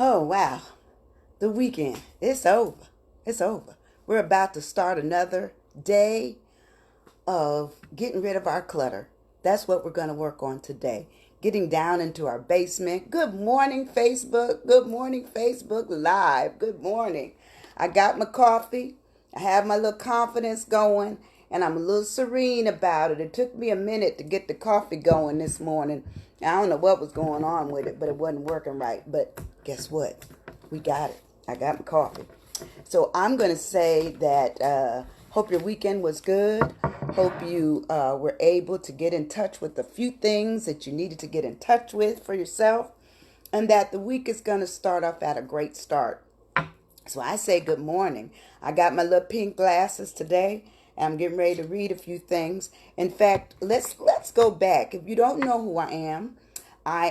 Oh, wow. The weekend. It's over. It's over. We're about to start another day of getting rid of our clutter. That's what we're going to work on today. Getting down into our basement. Good morning, Facebook. Good morning, Facebook Live. Good morning. I got my coffee. I have my little confidence going, and I'm a little serene about it. It took me a minute to get the coffee going this morning. I don't know what was going on with it, but it wasn't working right. But guess what? We got it. I got my coffee. So I'm going to say that hope your weekend was good. Hope you were able to get in touch with a few things that you needed to get in touch with for yourself. And that the week is going to start off at a great start. So I say good morning. I got my little pink glasses today. I'm getting ready to read a few things. In fact, let's go back. If you don't know who I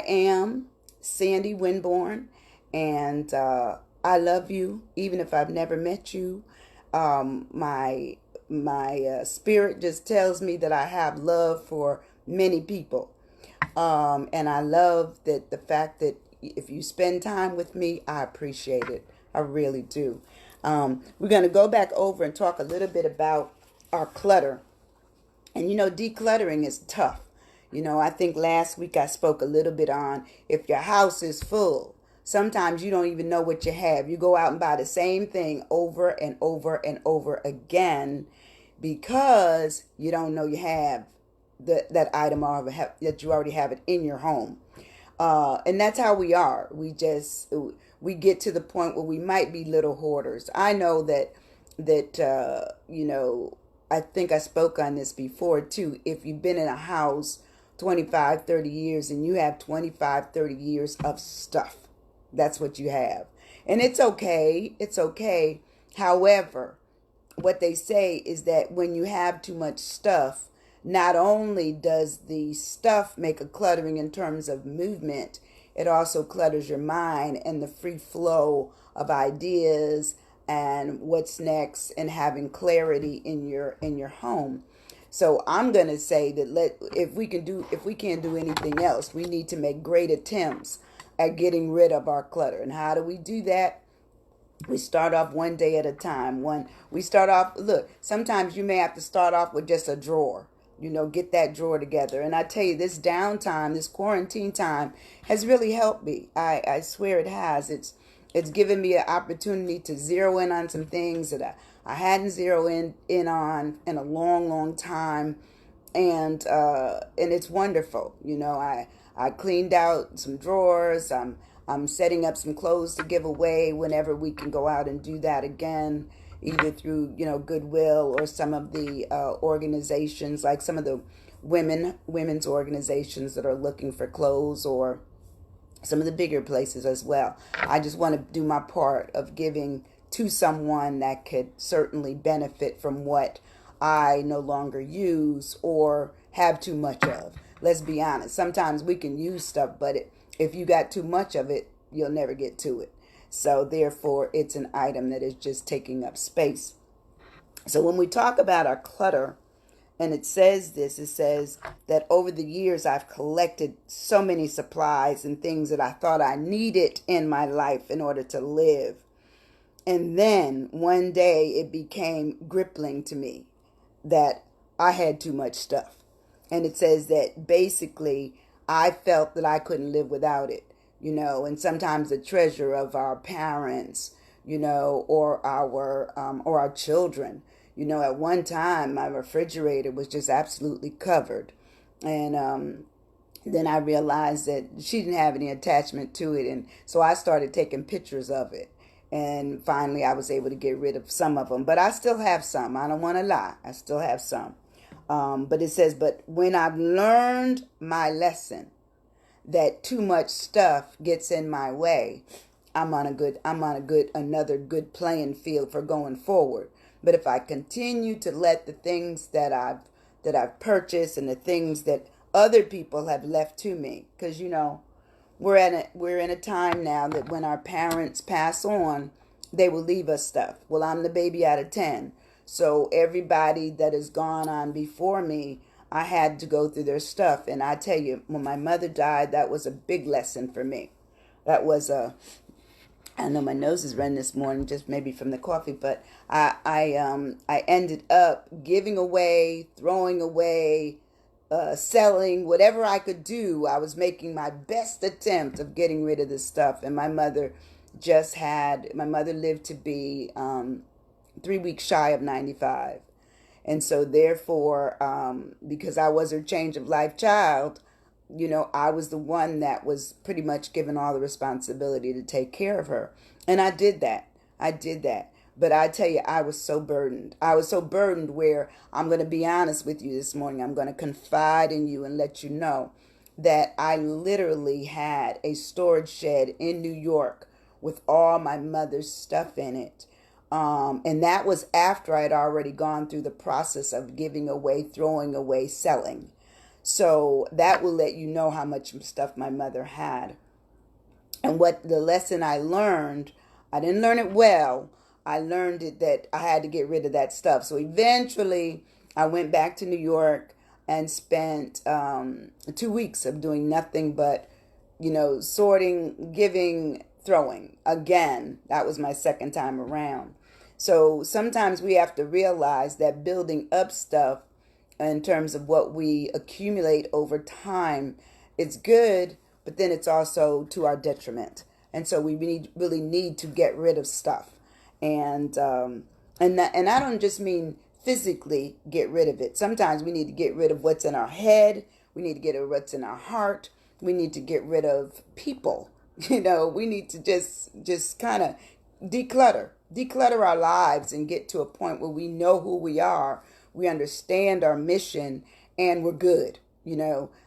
am Sandy Winborn, and I love you, even if I've never met you. My spirit just tells me that I have love for many people, and I love that the fact that if you spend time with me, I appreciate it. I really do. We're going to go back over and talk a little bit about our clutter. And decluttering is tough. I think last week I spoke a little bit on if your house is full. Sometimes you don't even know what you have. You go out and buy the same thing over and over and over again because you don't know you have that item or that you already have it in your home. And that's how we are. We get to the point where we might be little hoarders. I know that I think I spoke on this before too. If you've been in a house 25, 30 years and you have 25, 30 years of stuff, that's what you have. And it's okay. It's okay. However, what they say is that when you have too much stuff, not only does the stuff make a cluttering in terms of movement, it also clutters your mind and the free flow of ideas and what's next and having clarity in your home. So I'm going to say that if we can't do anything else, we need to make great attempts at getting rid of our clutter. And how do we do that? We start off one day at a time. Look, sometimes you may have to start off with just a drawer. Get that drawer together. And I tell you, this downtime, this quarantine time has really helped me. I swear it has. It's given me an opportunity to zero in on some things that I hadn't zeroed in on in a long, long time. And it's wonderful. I cleaned out some drawers. I'm setting up some clothes to give away whenever we can go out and do that again, either through Goodwill or some of the organizations, like some of the women's organizations that are looking for clothes, or some of the bigger places as well. I just want to do my part of giving to someone that could certainly benefit from what I no longer use or have too much of. Let's be honest. Sometimes we can use stuff, but if you got too much of it, you'll never get to it. So therefore, it's an item that is just taking up space. So when we talk about our clutter, and it says that over the years I've collected so many supplies and things that I thought I needed in my life in order to live. And then one day it became crippling to me that I had too much stuff. And it says that basically I felt that I couldn't live without it, and sometimes the treasure of our parents, or our children. At one time, my refrigerator was just absolutely covered. And then I realized that she didn't have any attachment to it. And so I started taking pictures of it. And finally, I was able to get rid of some of them. But I still have some. I don't want to lie. I still have some. But it says, but when I've learned my lesson that too much stuff gets in my way, I'm on another good playing field for going forward. But if I continue to let the things that I've purchased and the things that other people have left to me, because we're in a time now that when our parents pass on, they will leave us stuff. Well, I'm the baby out of 10. So everybody that has gone on before me, I had to go through their stuff. And I tell you, when my mother died, that was a big lesson for me. That was I know my nose is running this morning, just maybe from the coffee, but I ended up giving away, throwing away, selling, whatever I could do. I was making my best attempt of getting rid of this stuff. And my mother lived to be 3 weeks shy of 95. And so, therefore, because I was her change of life child, I was the one that was pretty much given all the responsibility to take care of her. And I did that. I did that. But I tell you, I was so burdened. I was so burdened where I'm going to be honest with you this morning. I'm going to confide in you and let you know that I literally had a storage shed in New York with all my mother's stuff in it. And that was after I had already gone through the process of giving away, throwing away, selling. So that will let you know how much stuff my mother had. And what the lesson I learned, I didn't learn it well. I learned it that I had to get rid of that stuff. So eventually I went back to New York and spent 2 weeks of doing nothing but, sorting, giving, throwing. Again, that was my second time around. So sometimes we have to realize that building up stuff in terms of what we accumulate over time, it's good, but then it's also to our detriment. And so we really need to get rid of stuff. And I don't just mean physically get rid of it. Sometimes we need to get rid of what's in our head. We need to get rid of what's in our heart. We need to get rid of people. We need to just kind of declutter our lives and get to a point where we know who we are. We understand our mission and we're good,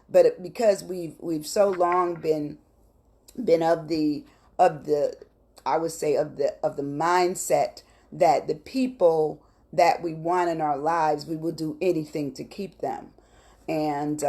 but because we've so long been of the I would say of the mindset that the people that we want in our lives, we will do anything to keep them. And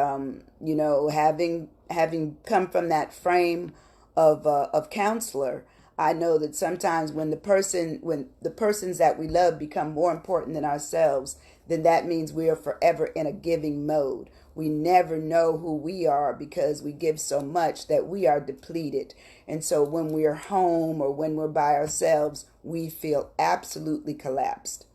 having come from that frame of counselor, I know that sometimes when the persons that we love become more important than ourselves, then that means we are forever in a giving mode. We never know who we are because we give so much that we are depleted. And so when we're home or when we're by ourselves, we feel absolutely collapsed.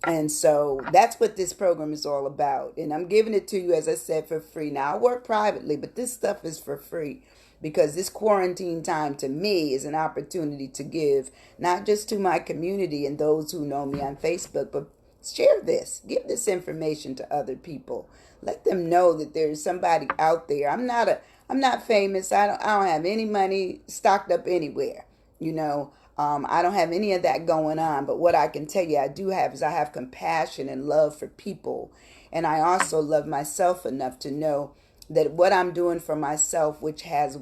And so that's what this program is all about. And I'm giving it to you, as I said, for free. Now, I work privately, but this stuff is for free because this quarantine time to me is an opportunity to give, not just to my community and those who know me on Facebook, but share this. Give this information to other people. Let them know that there's somebody out there. I'm not famous. I don't have any money stocked up anywhere. I don't have any of that going on. But what I can tell you I do have is I have compassion and love for people. And I also love myself enough to know that what I'm doing for myself, which has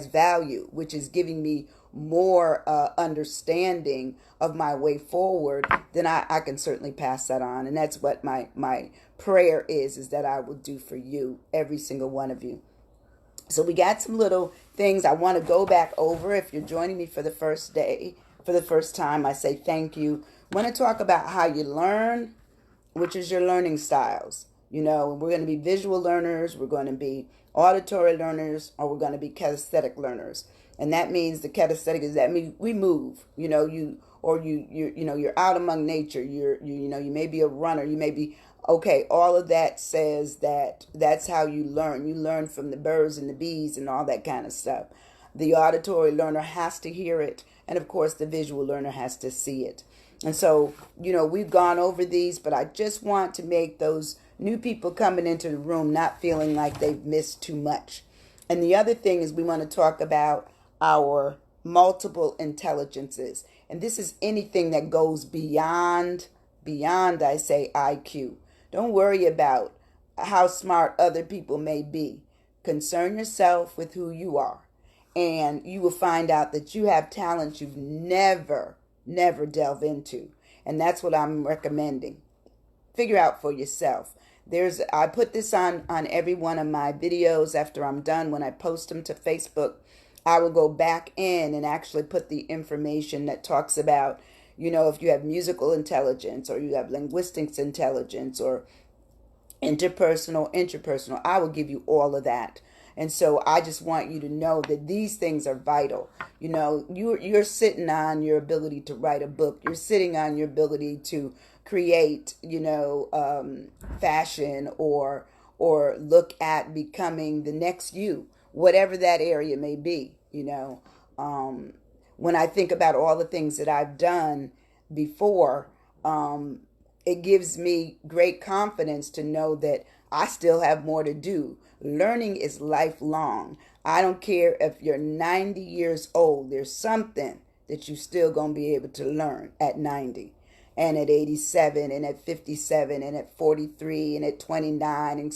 value, which is giving me more understanding of my way forward, then I can certainly pass that on. And that's what my prayer is that I will do for you, every single one of you. So we got some little things I want to go back over. If you're joining me for the first time, I say thank you. I want to talk about how you learn, which is your learning styles. We're going to be visual learners, we're going to be auditory learners, or we're going to be kinesthetic learners. And that means the kinesthetic is that we move. You're out among nature. You may be a runner. You may be okay. All of that says that's how you learn. You learn from the birds and the bees and all that kind of stuff. The auditory learner has to hear it, and of course, the visual learner has to see it. And so, we've gone over these, but I just want to make those new people coming into the room not feeling like they've missed too much. And the other thing is we want to talk about our multiple intelligences. And this is anything that goes beyond, I say, IQ. Don't worry about how smart other people may be. Concern yourself with who you are. And you will find out that you have talents you've never delve into. And that's what I'm recommending. Figure out for yourself. I put this on every one of my videos after I'm done. When I post them to Facebook, I will go back in and actually put the information that talks about, if you have musical intelligence or you have linguistics intelligence or interpersonal, I will give you all of that. And so I just want you to know that these things are vital. You're sitting on your ability to write a book. You're sitting on your ability to create, fashion, or look at becoming the next you, whatever that area may be. When I think about all the things that I've done before, it gives me great confidence to know that I still have more to do. Learning is lifelong. I don't care if you're 90 years old, there's something that you still going to be able to learn at 90 and at 87 and at 57 and at 43 and at 29,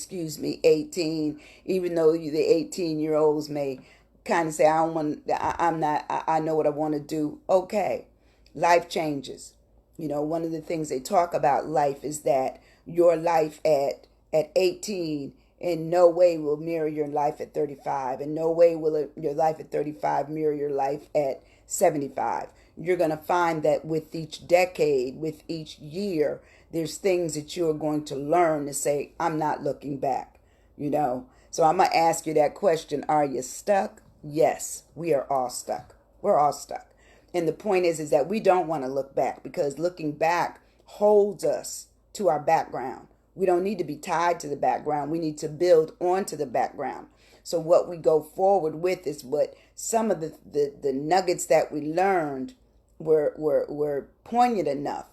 18, even though the 18-year-olds may kind of say, I know what I want to do. Okay, life changes. One of the things they talk about life is that your life at 18 in no way will mirror your life at 35. In no way will your life at 35 mirror your life at 75. You're going to find that with each decade, with each year, there's things that you're going to learn to say, I'm not looking back, So I'm going to ask you that question. Are you stuck? Yes, we are all stuck. We're all stuck. And the point is that we don't want to look back, because looking back holds us to our background. We don't need to be tied to the background. We need to build onto the background. So what we go forward with is what some of the nuggets that we learned were poignant enough,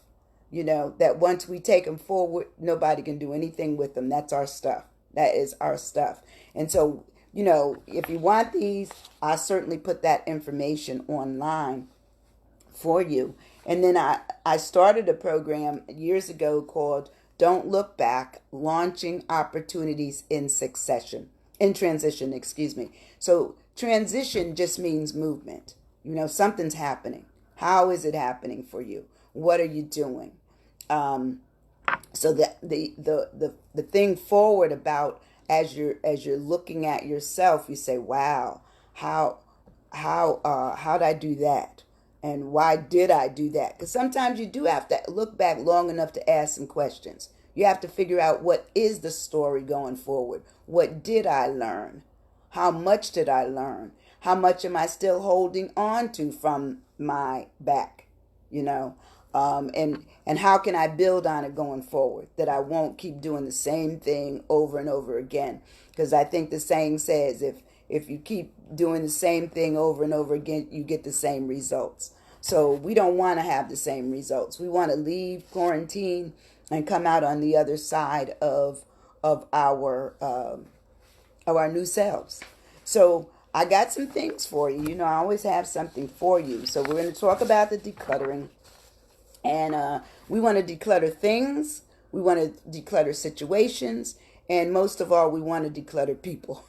that once we take them forward, nobody can do anything with them. That's our stuff. That is our stuff. And so, if you want these, I certainly put that information online for you. And then I started a program years ago called Don't Look Back, Launching Opportunities in Transition, excuse me. So transition just means movement. Something's happening. How is it happening for you? What are you doing? So the thing forward about as you're looking at yourself, you say, wow, how did I do that? And why did I do that? Because sometimes you do have to look back long enough to ask some questions. You have to figure out, what is the story going forward? What did I learn? How much did I learn? How much am I still holding on to from my back? And how can I build on it going forward, that I won't keep doing the same thing over and over again? Because I think the saying says, if you keep doing the same thing over and over again, you get the same results. So we don't want to have the same results. We want to leave quarantine and come out on the other side of our new selves. So I got some things for you. I always have something for you. So we're going to talk about the decluttering. And we want to declutter things. We want to declutter situations. And most of all, we want to declutter people.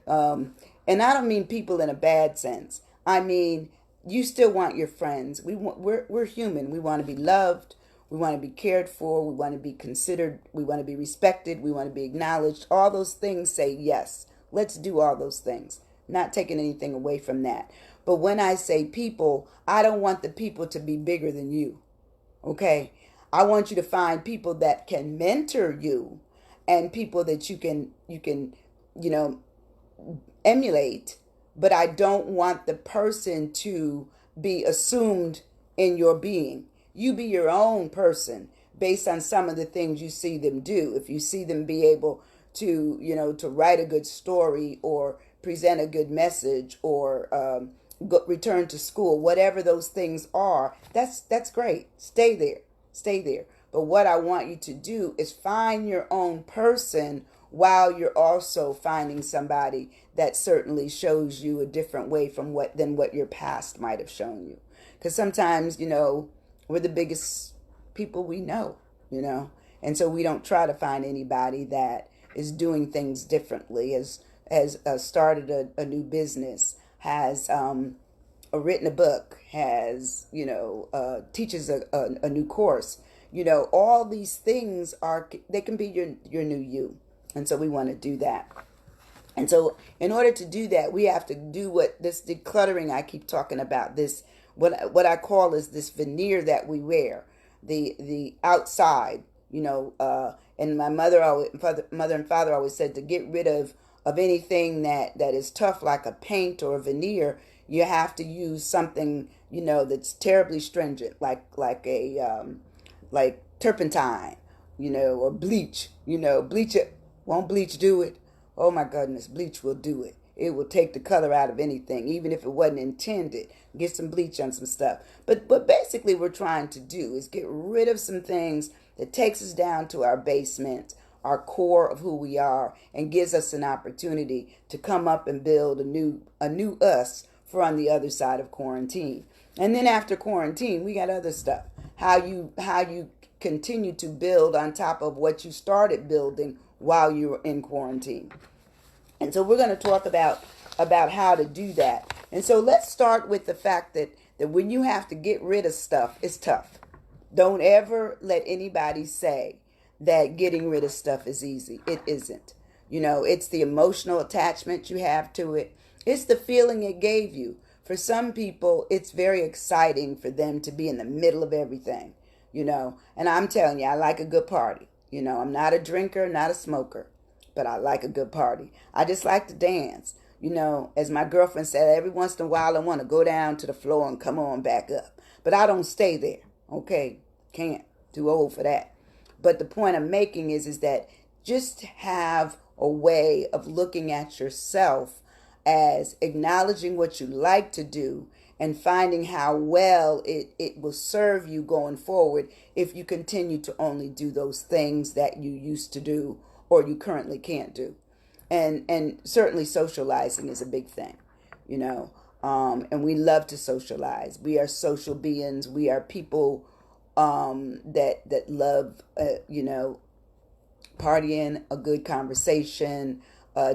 And I don't mean people in a bad sense. I mean, you still want your friends. We're human. We want to be loved. We want to be cared for. We want to be considered. We want to be respected. We want to be acknowledged. All those things say yes. Let's do all those things. Not taking anything away from that. But when I say people, I don't want the people to be bigger than you. Okay? I want you to find people that can mentor you, and people that you can emulate, but I don't want the person to be assumed in your being. You be your own person based on some of the things you see them do. If you see them be able to, to write a good story or present a good message or return to school, whatever those things are, that's great. Stay there. But what I want you to do is find your own person, while you're also finding somebody that certainly shows you a different way than what your past might have shown you. Because sometimes, we're the biggest people we know, and so we don't try to find anybody that is doing things differently, has started a new business, has written a book, has teaches a new course. All these things they can be your new you. And so we want to do that. And so in order to do that, we have to do what this decluttering I keep talking about, this what I call is this veneer that we wear, the outside, and my mother and father always said to get rid of of anything that is tough, like a paint or a veneer, you have to use something, that's terribly stringent, like turpentine, or bleach. Bleach it. Won't bleach do it? Oh my goodness, bleach will do it. It will take the color out of anything, even if it wasn't intended. Get some bleach on some stuff. But basically, we're trying to do is get rid of some things that takes us down to our basement, our core of who we are, and gives us an opportunity to come up and build a new us for on the other side of quarantine. And then after quarantine, we got other stuff. How you continue to build on top of what you started building while you were in quarantine. And so we're going to talk about how to do that. And so let's start with the fact that when you have to get rid of stuff, it's tough. Don't ever let anybody say that getting rid of stuff is easy. It isn't. It's the emotional attachment you have to it. It's the feeling it gave you. For some people, it's very exciting for them to be in the middle of everything, And I'm telling you, I like a good party. I'm not a drinker, not a smoker, but I like a good party. I just like to dance. As my girlfriend said, every once in a while I want to go down to the floor and come on back up. But I don't stay there, okay? Can't. Too old for that. But the point I'm making is that just have a way of looking at yourself as acknowledging what you like to do and finding how well it will serve you going forward if you continue to only do those things that you used to do or you currently can't do. And certainly socializing is a big thing, and we love to socialize. We are social beings. We are people that love, partying, a good conversation,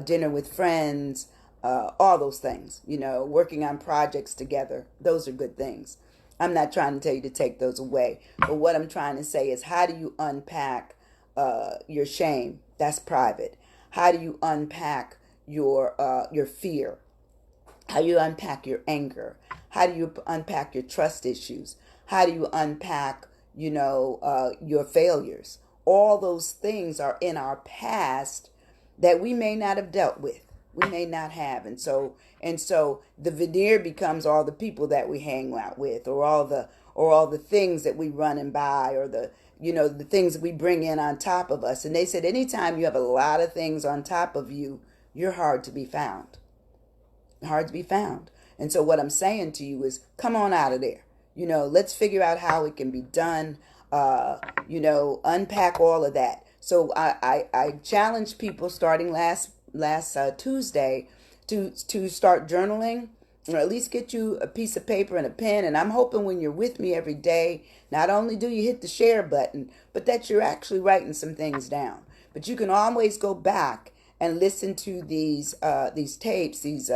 dinner with friends, all those things, working on projects together. Those are good things. I'm not trying to tell you to take those away. But what I'm trying to say is, how do you unpack your shame? That's private. How do you unpack your fear? How do you unpack your anger? How do you unpack your trust issues? How do you unpack, your failures? All those things are in our past that we may not have dealt with. We may not have. And so the veneer becomes all the people that we hang out with, or all the things that we run and buy, or the things that we bring in on top of us. And they said anytime you have a lot of things on top of you, you're hard to be found. Hard to be found. And so what I'm saying to you is, come on out of there. Let's figure out how it can be done. Unpack all of that. So I challenged people starting last Tuesday to start journaling, or at least get you a piece of paper and a pen. And I'm hoping when you're with me every day, not only do you hit the share button, but that you're actually writing some things down. But you can always go back and listen to these tapes, these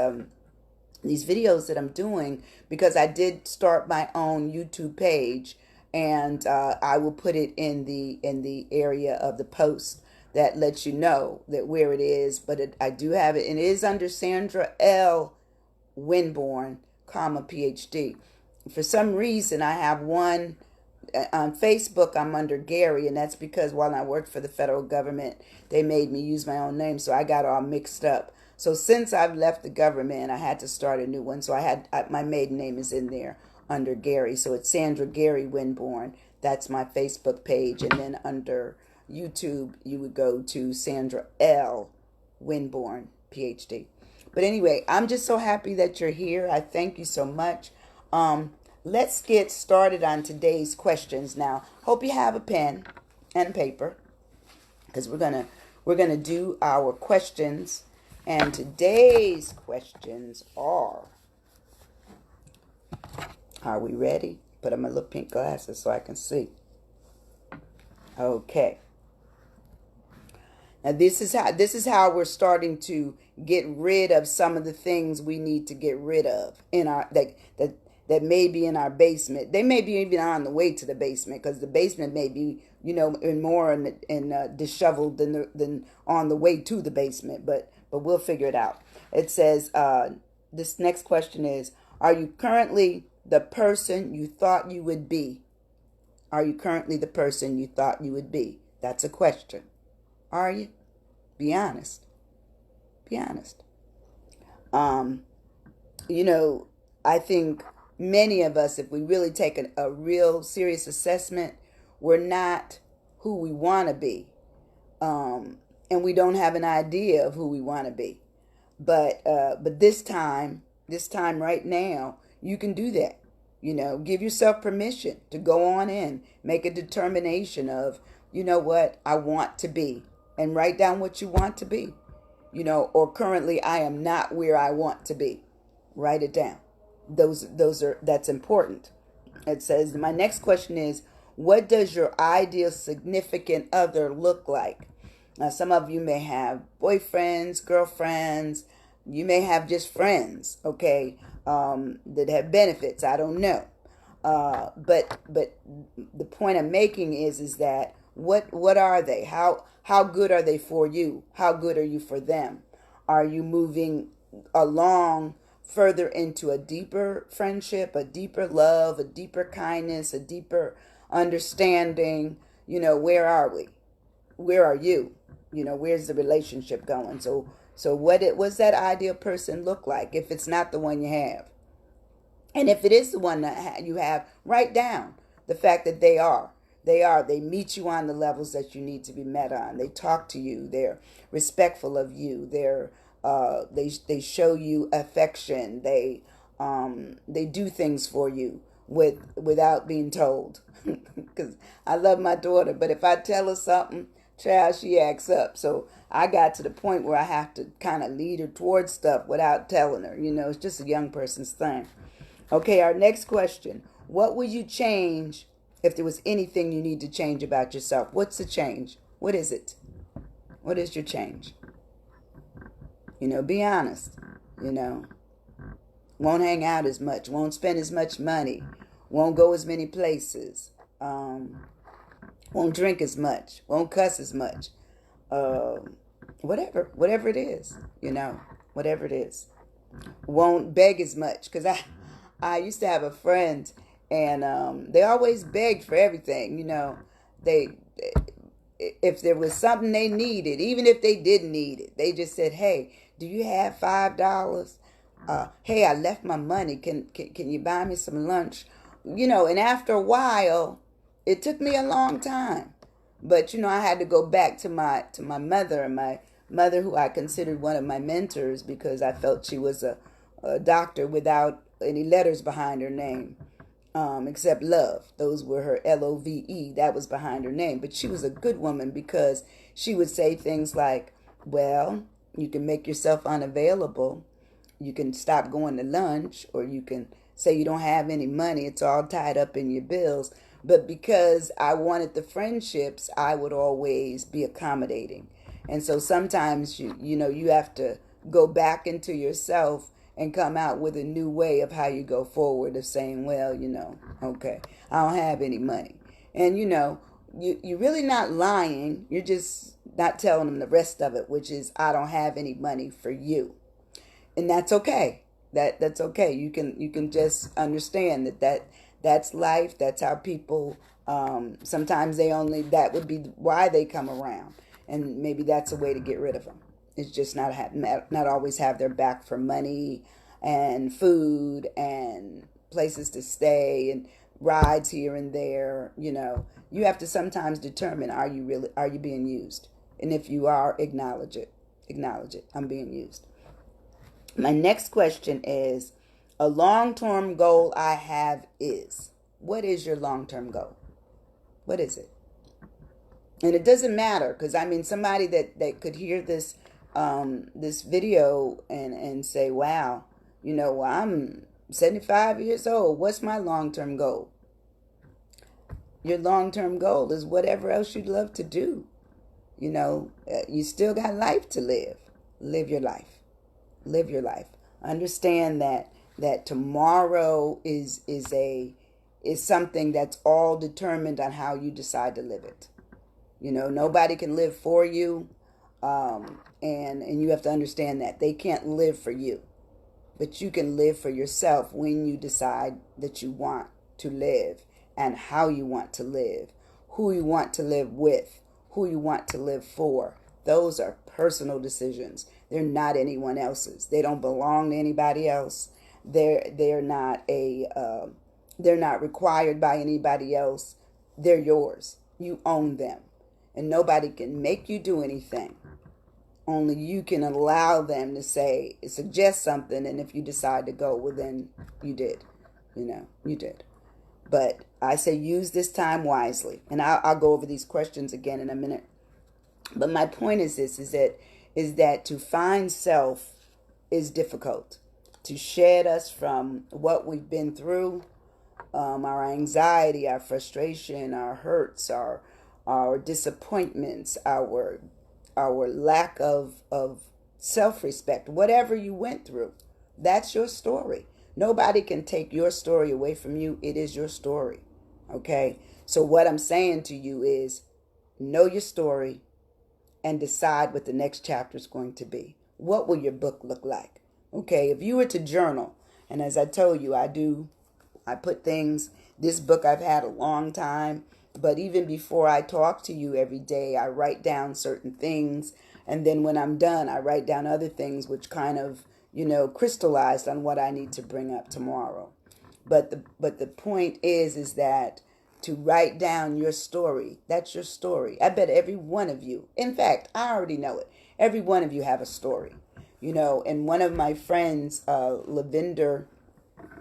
videos that I'm doing, because I did start my own YouTube page, and I will put it in the area of the post that lets you know that where it is. But I do have it, and it is under Sandra L. Winborn, PhD. For some reason, I have one on Facebook. I'm under Gary, and that's because while I worked for the federal government, they made me use my own name, so I got all mixed up. So since I've left the government, I had to start a new one. So my maiden name is in there under Gary. So it's Sandra Gary Winborn. That's my Facebook page. And then under YouTube, you would go to Sandra L. Winborn, PhD. But anyway, I'm just so happy that you're here. I thank you so much. Let's get started on today's questions now. Hope you have a pen and paper, because we're gonna do our questions. And today's questions are we ready? Put on my little pink glasses so I can see. Okay. Now this is how we're starting to get rid of some of the things we need to get rid of in our that may be in our basement. They may be even on the way to the basement, because the basement may be disheveled than on the way to the basement. But we'll figure it out. It says this next question is: are you currently the person you thought you would be? Are you currently the person you thought you would be? That's a question. Are you? Be honest. be honest. Um, you know, I think many of us, if we really take a real serious assessment, we're not who we want to be. And we don't have an idea of who we want to be. But this time right now, you can do that. You know, give yourself permission to go on in, make a determination of, you know what, I want to be, and write down what you want to be. You know, or currently I am not where I want to be. Write it down. That's important. It says my next question is, what does your ideal significant other look like? Now, some of you may have boyfriends, girlfriends. You may have just friends, okay, that have benefits. I don't know. But the point I'm making is that what are they? How good are they for you? How good are you for them? Are you moving along further into a deeper friendship, a deeper love, a deeper kindness, a deeper understanding? You know, where are we? Where are you? You know, where's the relationship going? So what's that ideal person look like if it's not the one you have? And if it is the one that you have, write down the fact that they are. They meet you on the levels that you need to be met on. They talk to you. They're respectful of you. They show you affection. They do things for you without being told. Because I love my daughter, but if I tell her something, child, she acts up. So I got to the point where I have to kind of lead her towards stuff without telling her. You know, it's just a young person's thing. Okay, our next question. What would you change if there was anything you need to change about yourself? What's the change? What is it? What is your change? You know, be honest. You know, won't hang out as much, won't spend as much money, won't go as many places, won't drink as much, won't cuss as much, whatever it is, you know, whatever it is. Won't beg as much, because I used to have a friend, and they always begged for everything, you know. They if there was something they needed, even if they didn't need it, they just said, "Hey, do you have $5? Hey, I left my money. Can you buy me some lunch?" You know, and after a while, it took me a long time, but you know, I had to go back to my mother, and my mother, who I considered one of my mentors, because I felt she was a doctor without any letters behind her name, except love. Those were her LOVE. That was behind her name. But she was a good woman, because she would say things like, well, you can make yourself unavailable. You can stop going to lunch, or you can say you don't have any money. It's all tied up in your bills. But because I wanted the friendships, I would always be accommodating. And so sometimes you know, you have to go back into yourself and come out with a new way of how you go forward, of saying, well, you know, okay, I don't have any money. And you know, you're really not lying. You're just not telling them the rest of it, which is, I don't have any money for you. And that's okay. That's okay. You can just understand that's life. That's how people, sometimes that would be why they come around. And maybe that's a way to get rid of them. It's just not always have their back for money and food and places to stay and rides here and there. You know, you have to sometimes determine, are you being used? And if you are, acknowledge it. Acknowledge it. I'm being used. My next question is, a long-term goal I have is. What is your long-term goal? What is it? And it doesn't matter, because I mean, somebody that could hear this this video and say, wow, you know, I'm 75 years old. What's my long-term goal? Your long-term goal is whatever else you'd love to do. You know, you still got life to live. Live your life. Live your life. Understand that tomorrow is something that's all determined on how you decide to live it. You know, nobody can live for you, and you have to understand that they can't live for you, but you can live for yourself when you decide that you want to live, and how you want to live, who you want to live with, who you want to live for. Those are personal decisions. They're not anyone else's. They don't belong to anybody else. They're not they're not required by anybody else. They're yours. You own them. And nobody can make you do anything. Only you can allow them to suggest something, and if you decide to go, well, then you did. You did. But I say use this time wisely. And I'll go over these questions again in a minute. But my point is this, is that to find self is difficult. To shed us from what we've been through, our anxiety, our frustration, our hurts, our disappointments, our lack of self-respect, whatever you went through, that's your story. Nobody can take your story away from you. It is your story. Okay? So what I'm saying to you is know your story and decide what the next chapter is going to be. What will your book look like? Okay, if you were to journal, and as I told you, I put things, this book I've had a long time, but even before I talk to you every day, I write down certain things, and then when I'm done, I write down other things which kind of, crystallized on what I need to bring up tomorrow. But the point is that to write down your story, that's your story. I bet every one of you, in fact, I already know it, every one of you have a story. And one of my friends, Lavender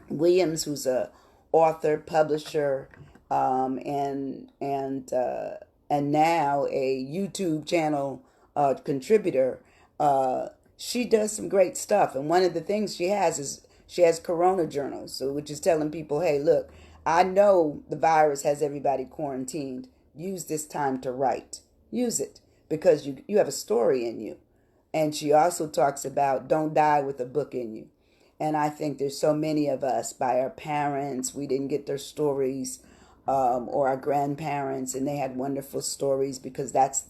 Williams, who's a author, publisher, and now a YouTube channel contributor. She does some great stuff, and one of the things she has Corona journals, which is telling people, hey, look, I know the virus has everybody quarantined. Use this time to write. Use it because you have a story in you. And she also talks about don't die with a book in you. And I think there's so many of us, by our parents, we didn't get their stories, or our grandparents, and they had wonderful stories because that's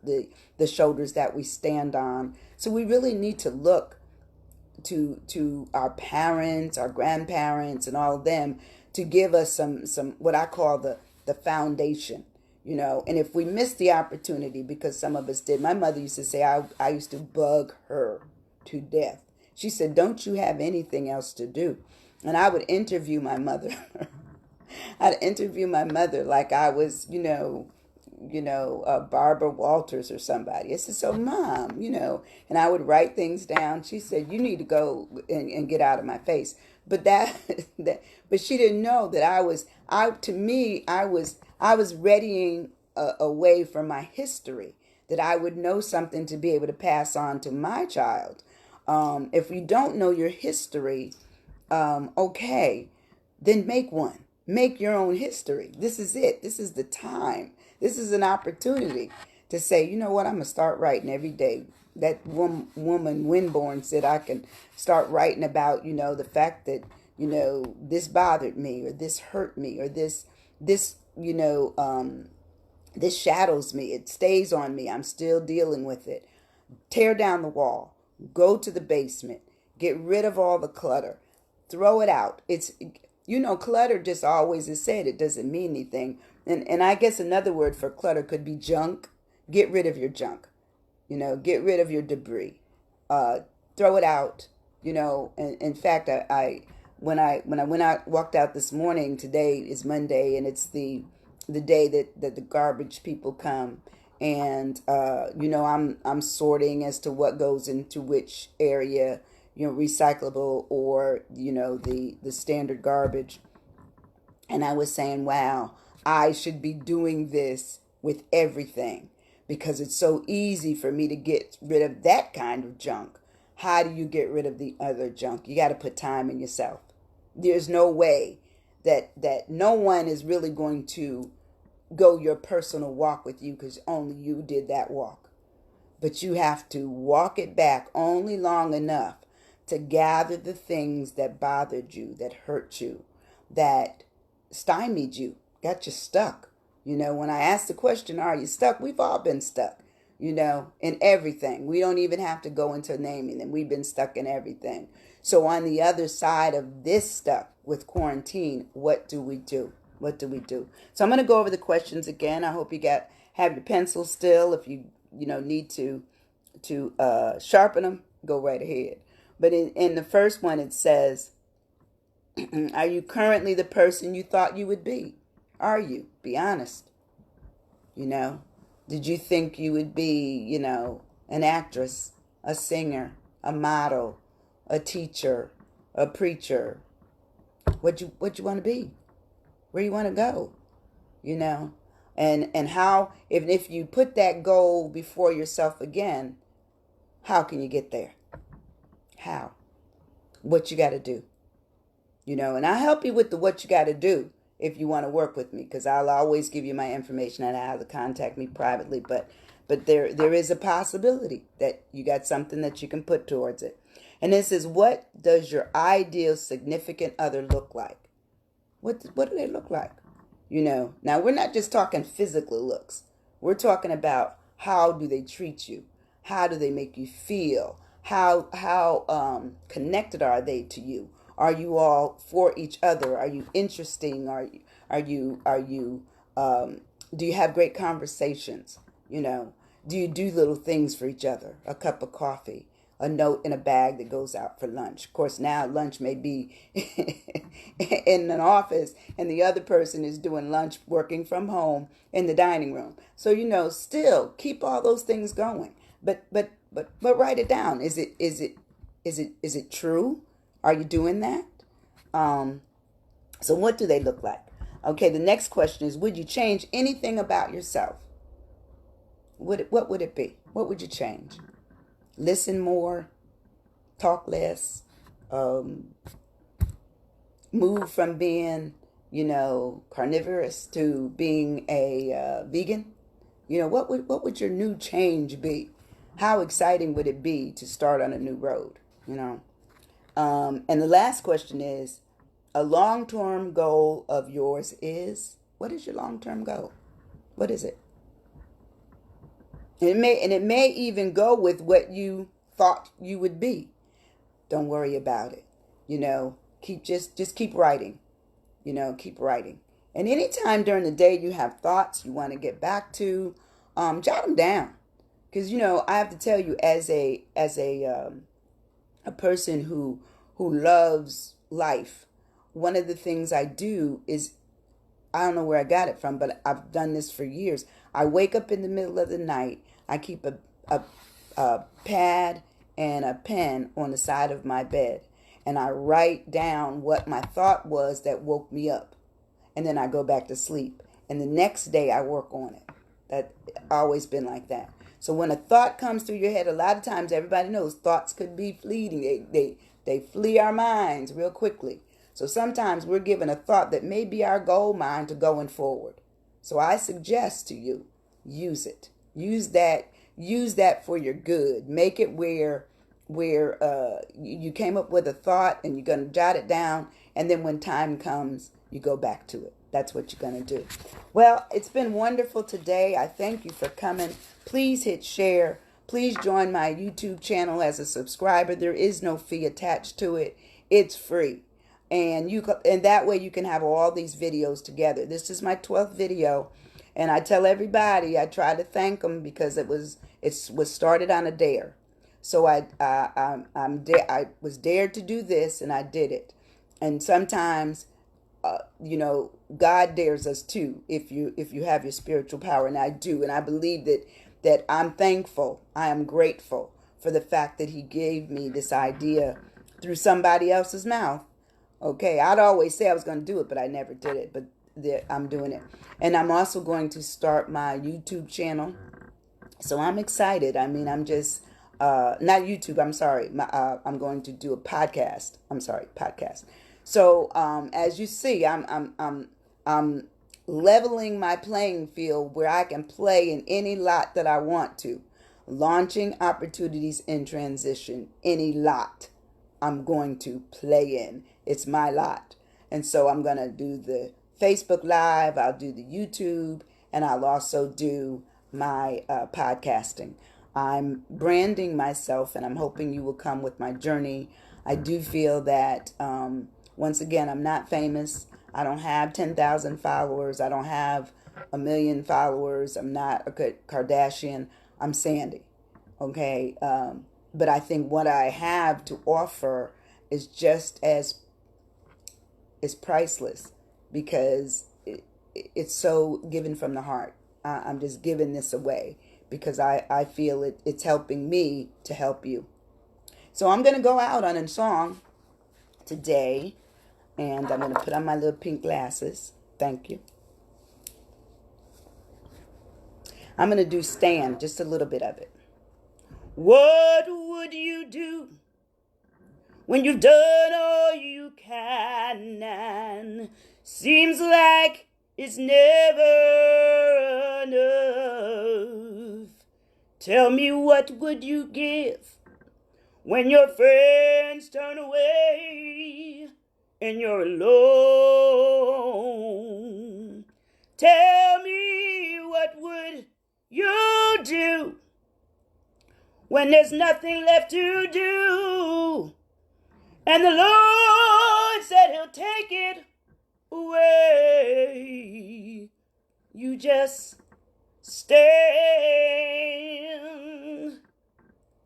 the shoulders that we stand on. So we really need to look to our parents, our grandparents, and all of them to give us some what I call the foundation. And if we miss the opportunity, because some of us did, my mother used to say, I used to bug her to death. She said, don't you have anything else to do? And I would interview my mother. I'd interview my mother like I was, Barbara Walters or somebody. I said, so Mom, and I would write things down. She said, you need to go and get out of my face. But but she didn't know that I was readying a way for my history, that I would know something to be able to pass on to my child. If you don't know your history, okay, then make one. Make your own history. This is it. This is the time. This is an opportunity to say, you know what, I'm going to start writing every day. That woman, Winborn, said I can start writing about, the fact that, this bothered me, or this hurt me, or this shadows me. It stays on me. I'm still dealing with it. Tear down the wall. Go to the basement. Get rid of all the clutter. Throw it out. It's, clutter just always is said. It doesn't mean anything. And I guess another word for clutter could be junk. Get rid of your junk. Get rid of your debris. Throw it out. And in fact, when I walked out this morning, today is Monday, and it's the day that the garbage people come, and I'm sorting as to what goes into which area, recyclable or the standard garbage. And I was saying, wow, I should be doing this with everything, because it's so easy for me to get rid of that kind of junk. How do you get rid of the other junk? You got to put time in yourself. There's no way that no one is really going to go your personal walk with you, because only you did that walk. But you have to walk it back only long enough to gather the things that bothered you, that hurt you, that stymied you, got you stuck. When I ask the question, are you stuck? We've all been stuck, in everything. We don't even have to go into naming them. We've been stuck in everything. So on the other side of this stuff with quarantine, what do we do? What do we do? So I'm going to go over the questions again. I hope you have your pencil still. If you need to sharpen them, go right ahead. But in the first one, it says, are you currently the person you thought you would be? Are you? Be honest. You know, did you think you would be, an actress, a singer, a model, a teacher, a preacher? What you want to be? Where you want to go? You know, and how if you put that goal before yourself again, how can you get there? How? What you got to do? And I'll help you with the what you got to do if you want to work with me, because I'll always give you my information and how to contact me privately. But there is a possibility that you got something that you can put towards it. And this is, what does your ideal significant other look like? What do they look like? Now we're not just talking physical looks. We're talking about, how do they treat you? How do they make you feel? How connected are they to you? Are you all for each other? Are you interesting? Do you have great conversations? Do you do little things for each other? A cup of coffee, a note in a bag that goes out for lunch. Of course, now lunch may be in an office and the other person is doing lunch working from home in the dining room. So, still keep all those things going. But write it down. Is it true? Are you doing that? So what do they look like? Okay, the next question is, would you change anything about yourself? What would it be? What would you change? Listen more, talk less, move from being, carnivorous to being a vegan? What would your new change be? How exciting would it be to start on a new road? And the last question is, a long-term goal of yours is, what is your long-term goal? What is it? And it may even go with what you thought you would be. Don't worry about it. Just keep writing. Keep writing. And anytime during the day you have thoughts you want to get back to, jot them down. Because I have to tell you, as a person who loves life, one of the things I do is, I don't know where I got it from, but I've done this for years. I wake up in the middle of the night. I keep a pad and a pen on the side of my bed, and I write down what my thought was that woke me up, and then I go back to sleep. And the next day I work on it. That's always been like that. So when a thought comes through your head, a lot of times everybody knows thoughts could be fleeting. They flee our minds real quickly. So sometimes we're given a thought that may be our goal mine to going forward. So I suggest to you, use it. Use that for your good. Make it where you came up with a thought and you're going to jot it down, and then when time comes, you go back to it. That's what you're going to do. Well, it's been wonderful today. I thank you for coming. Please hit share. Please join my YouTube channel as a subscriber. There is no fee attached to it. It's free. And that way you can have all these videos together. This is my 12th video. And I tell everybody, I try to thank them because it was started on a dare. So I was dared to do this, and I did it. And sometimes, God dares us too, if you have your spiritual power, and I do. And I believe that I'm thankful. I am grateful for the fact that He gave me this idea through somebody else's mouth. Okay, I'd always say I was going to do it, but I never did it. But I'm doing it. And I'm also going to start my YouTube channel. So I'm excited. I mean, I'm just, not YouTube, I'm sorry. I'm going to do a podcast. Podcast. So as you see, I'm leveling my playing field where I can play in any lot that I want to. Launching opportunities in transition, any lot I'm going to play in. It's my lot. And so I'm going to do the Facebook Live, I'll do the YouTube, and I'll also do my podcasting. I'm branding myself, and I'm hoping you will come with my journey. I do feel that, once again, I'm not famous. I don't have 10,000 followers. I don't have 1 million followers. I'm not a Kardashian. I'm Sandy. Okay. But I think what I have to offer is just as is priceless because it's so given from the heart. I'm just giving this away because I feel it's helping me to help you. So I'm going to go out on a song today, and I'm going to put on my little pink glasses. Thank you. I'm going to do Stand, just a little bit of it. What would you do when you've done all you can and seems like it's never enough? Tell me, what would you give when your friends turn away and you're alone? Tell me, what would you do when there's nothing left to do? And the Lord said he'll take it away. You just stand.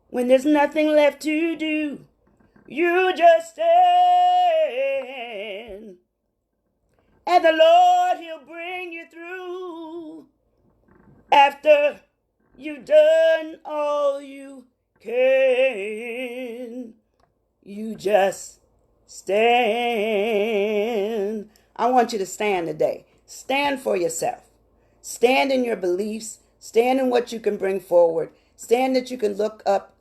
When there's nothing left to do, you just stand. And the Lord, he'll bring you through after you've done all you can. You just stand. I want you to stand today. Stand for yourself. Stand in your beliefs. Stand in what you can bring forward. Stand that you can look up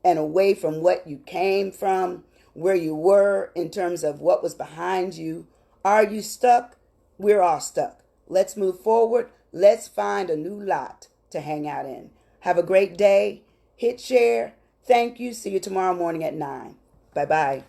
and away from what you came from, where you were in terms of what was behind you. Are you stuck? We're all stuck. Let's move forward. Let's find a new lot to hang out in. Have a great day. Hit share. Thank you. See you tomorrow morning at 9. Bye-bye.